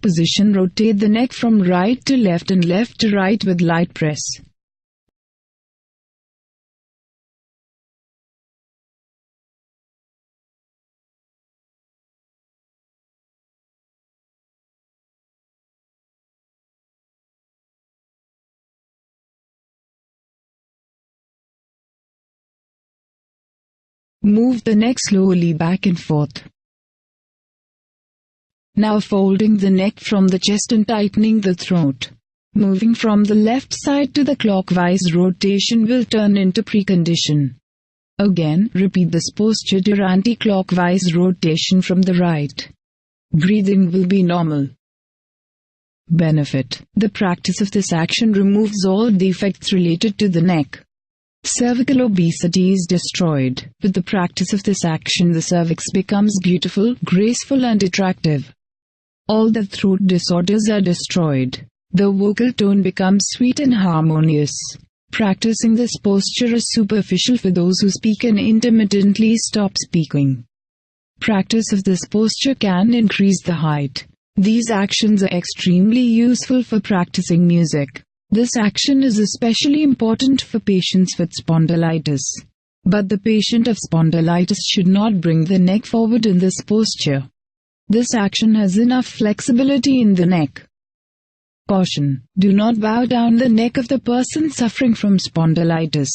Position: rotate the neck from right to left and left to right with light press. Move the neck slowly back and forth. Now folding the neck from the chest and tightening the throat. Moving from the left side to the clockwise rotation will turn into precondition. Again, repeat this posture to anti-clockwise rotation from the right. Breathing will be normal. Benefit: the practice of this action removes all defects related to the neck. Cervical obesity is destroyed. With the practice of this action, the cervix becomes beautiful, graceful and attractive. All the throat disorders are destroyed. The vocal tone becomes sweet and harmonious. Practicing this posture is superficial for those who speak and intermittently stop speaking. Practice of this posture can increase the height. These actions are extremely useful for practicing music. This action is especially important for patients with spondylitis. But the patient of spondylitis should not bring the neck forward in this posture. This action has enough flexibility in the neck. Caution: do not bow down the neck of the person suffering from spondylitis.